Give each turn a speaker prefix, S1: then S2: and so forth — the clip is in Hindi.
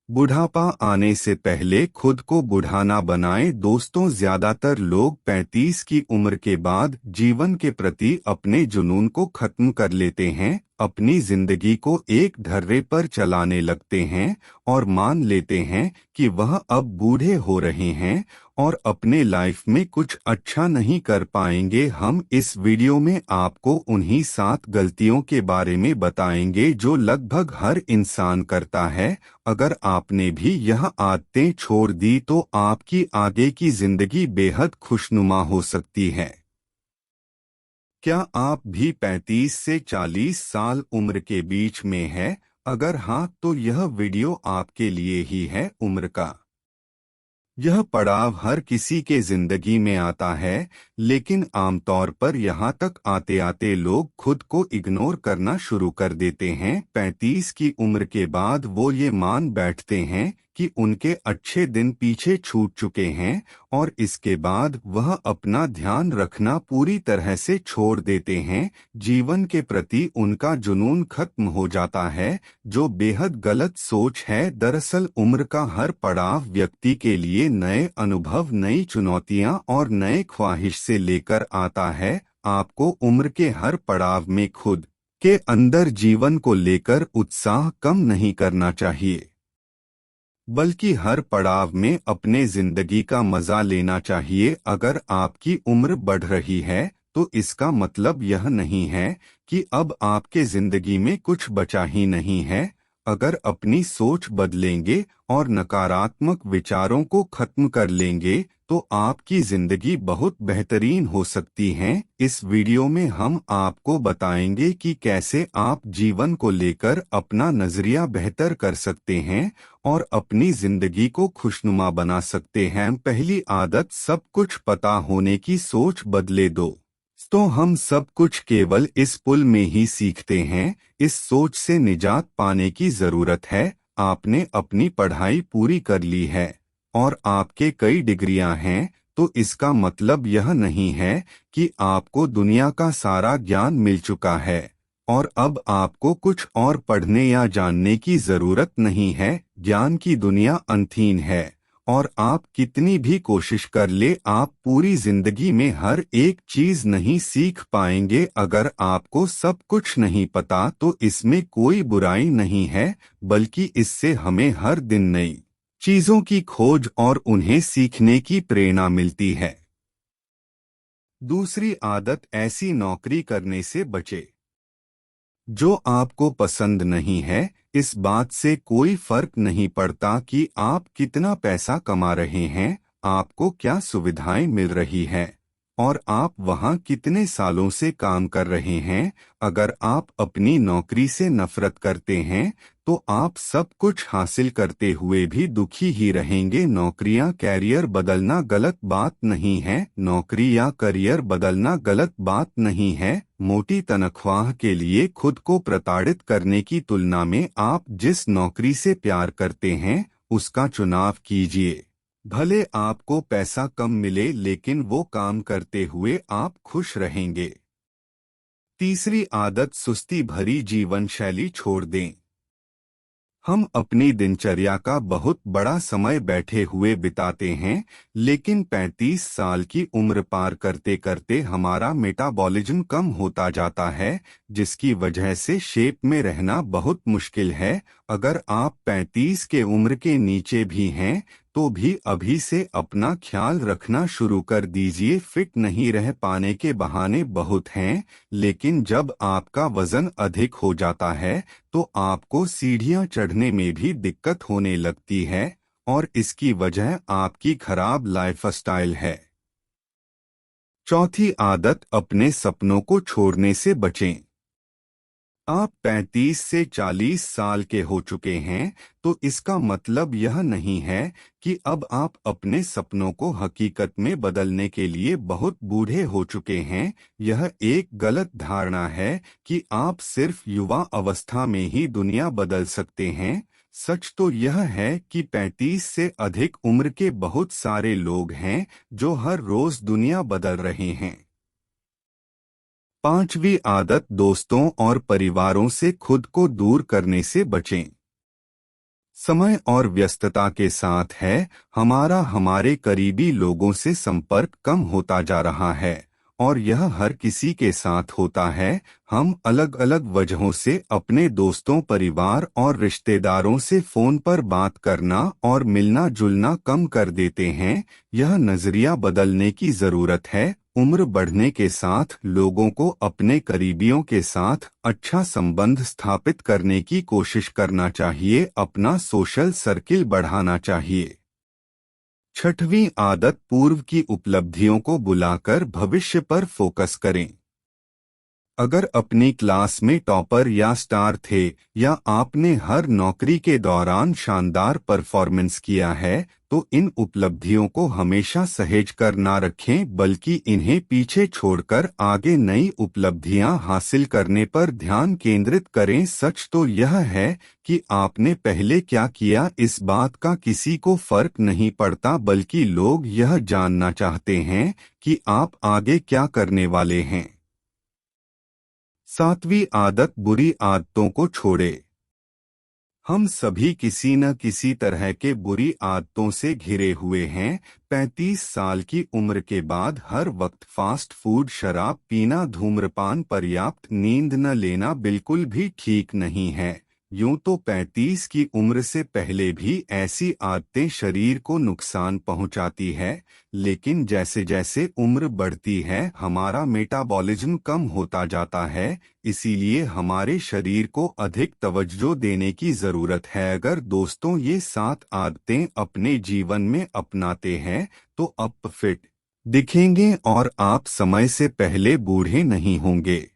S1: बुढ़ापा आने से पहले खुद को बूढ़ा ना बनाएं। दोस्तों, ज्यादातर लोग 35 की उम्र के बाद जीवन के प्रति अपने जुनून को खत्म कर लेते हैं, अपनी जिंदगी को एक ढर्रे पर चलाने लगते हैं और मान लेते हैं कि वह अब बूढ़े हो रहे हैं और अपने लाइफ में कुछ अच्छा नहीं कर पाएंगे। हम इस वीडियो में आपको उन्हीं 7 गलतियों के बारे में बताएंगे जो लगभग हर इंसान करता है। अगर आपने भी यह आदतें छोड़ दी तो आपकी आगे की जिंदगी बेहद खुशनुमा हो सकती है। क्या आप भी 35 से 40 साल उम्र के बीच में हैं? अगर हाँ, तो यह वीडियो आपके लिए ही है। उम्र का यह पड़ाव हर किसी के जिंदगी में आता है, लेकिन आमतौर पर यहाँ तक आते आते लोग खुद को इग्नोर करना शुरू कर देते हैं। 35 की उम्र के बाद वो ये मान बैठते हैं कि उनके अच्छे दिन पीछे छूट चुके हैं और इसके बाद वह अपना ध्यान रखना पूरी तरह से छोड़ देते हैं। जीवन के प्रति उनका जुनून खत्म हो जाता है, जो बेहद गलत सोच है। दरअसल उम्र का हर पड़ाव व्यक्ति के लिए नए अनुभव, नई चुनौतियां और नए ख्वाहिश से लेकर आता है। आपको उम्र के हर पड़ाव में खुद के अंदर जीवन को लेकर उत्साह कम नहीं करना चाहिए, बल्कि हर पड़ाव में अपने जिंदगी का मजा लेना चाहिए। अगर आपकी उम्र बढ़ रही है तो इसका मतलब यह नहीं है कि अब आपके जिंदगी में कुछ बचा ही नहीं है। अगर अपनी सोच बदलेंगे और नकारात्मक विचारों को खत्म कर लेंगे तो आपकी जिंदगी बहुत बेहतरीन हो सकती है। इस वीडियो में हम आपको बताएंगे कि कैसे आप जीवन को लेकर अपना नजरिया बेहतर कर सकते हैं और अपनी जिंदगी को खुशनुमा बना सकते हैं। पहली आदत, सब कुछ पता होने की सोच बदले दो। तो हम सब कुछ केवल इस पुल में ही सीखते हैं। इस सोच से निजात पाने की जरूरत है। आपने अपनी पढ़ाई पूरी कर ली है और आपके कई डिग्रियां हैं, तो इसका मतलब यह नहीं है कि आपको दुनिया का सारा ज्ञान मिल चुका है और अब आपको कुछ और पढ़ने या जानने की जरूरत नहीं है। ज्ञान की दुनिया अनंत है और आप कितनी भी कोशिश कर ले, आप पूरी जिंदगी में हर एक चीज नहीं सीख पाएंगे। अगर आपको सब कुछ नहीं पता तो इसमें कोई बुराई नहीं है, बल्कि इससे हमें हर दिन नई चीजों की खोज और उन्हें सीखने की प्रेरणा मिलती है। दूसरी आदत, ऐसी नौकरी करने से बचे जो आपको पसंद नहीं है। इस बात से कोई फर्क नहीं पड़ता कि आप कितना पैसा कमा रहे हैं, आपको क्या सुविधाएं मिल रही है और आप वहां कितने सालों से काम कर रहे हैं। अगर आप अपनी नौकरी से नफरत करते हैं तो आप सब कुछ हासिल करते हुए भी दुखी ही रहेंगे। नौकरियां, कैरियर बदलना गलत बात नहीं है। नौकरी या करियर बदलना गलत बात नहीं है। मोटी तनख्वाह के लिए खुद को प्रताड़ित करने की तुलना में आप जिस नौकरी से प्यार करते हैं उसका चुनाव कीजिए। भले आपको पैसा कम मिले, लेकिन वो काम करते हुए आप खुश रहेंगे। तीसरी आदत, सुस्ती भरी जीवन शैली छोड़ दें। हम अपनी दिनचर्या का बहुत बड़ा समय बैठे हुए बिताते हैं, लेकिन 35 साल की उम्र पार करते करते हमारा मेटाबॉलिज्म कम होता जाता है, जिसकी वजह से शेप में रहना बहुत मुश्किल है। अगर आप 35 के उम्र के नीचे भी हैं तो भी अभी से अपना ख्याल रखना शुरू कर दीजिए। फिट नहीं रह पाने के बहाने बहुत हैं, लेकिन जब आपका वजन अधिक हो जाता है तो आपको सीढ़ियां चढ़ने में भी दिक्कत होने लगती है और इसकी वजह आपकी खराब लाइफस्टाइल है। चौथी आदत, अपने सपनों को छोड़ने से बचें। आप 35 से 40 साल के हो चुके हैं तो इसका मतलब यह नहीं है कि अब आप अपने सपनों को हकीकत में बदलने के लिए बहुत बूढ़े हो चुके हैं। यह एक गलत धारणा है कि आप सिर्फ युवा अवस्था में ही दुनिया बदल सकते हैं। सच तो यह है कि 35 से अधिक उम्र के बहुत सारे लोग हैं जो हर रोज दुनिया बदल रहे हैं। पांचवी आदत, दोस्तों और परिवारों से खुद को दूर करने से बचें। समय और व्यस्तता के साथ है हमारा हमारे करीबी लोगों से संपर्क कम होता जा रहा है, और यह हर किसी के साथ होता है। हम अलग अलग वजहों से अपने दोस्तों, परिवार और रिश्तेदारों से फोन पर बात करना और मिलना जुलना कम कर देते हैं। यह नजरिया बदलने की जरूरत है। उम्र बढ़ने के साथ लोगों को अपने करीबियों के साथ अच्छा संबंध स्थापित करने की कोशिश करना चाहिए, अपना सोशल सर्किल बढ़ाना चाहिए। छठवीं आदत, पूर्व की उपलब्धियों को बुलाकर भविष्य पर फोकस करें। अगर अपनी क्लास में टॉपर या स्टार थे, या आपने हर नौकरी के दौरान शानदार परफॉर्मेंस किया है, तो इन उपलब्धियों को हमेशा सहेज कर ना रखें, बल्कि इन्हें पीछे छोड़कर आगे नई उपलब्धियां हासिल करने पर ध्यान केंद्रित करें। सच तो यह है कि आपने पहले क्या किया, इस बात का किसी को फर्क नहीं पड़ता, बल्कि लोग यह जानना चाहते हैं कि आप आगे क्या करने वाले हैं। सातवीं आदत, बुरी आदतों को छोड़े। हम सभी किसी न किसी तरह के बुरी आदतों से घिरे हुए हैं। 35 साल की उम्र के बाद हर वक्त फास्ट फूड, शराब पीना, धूम्रपान, पर्याप्त नींद न लेना बिल्कुल भी ठीक नहीं है। यूं तो 35 की उम्र से पहले भी ऐसी आदतें शरीर को नुकसान पहुंचाती है, लेकिन जैसे जैसे उम्र बढ़ती है हमारा मेटाबॉलिज्म कम होता जाता है, इसीलिए हमारे शरीर को अधिक तवज्जो देने की जरूरत है। अगर दोस्तों ये 7 आदतें अपने जीवन में अपनाते हैं तो आप फिट दिखेंगे और आप समय से पहले बूढ़े नहीं होंगे।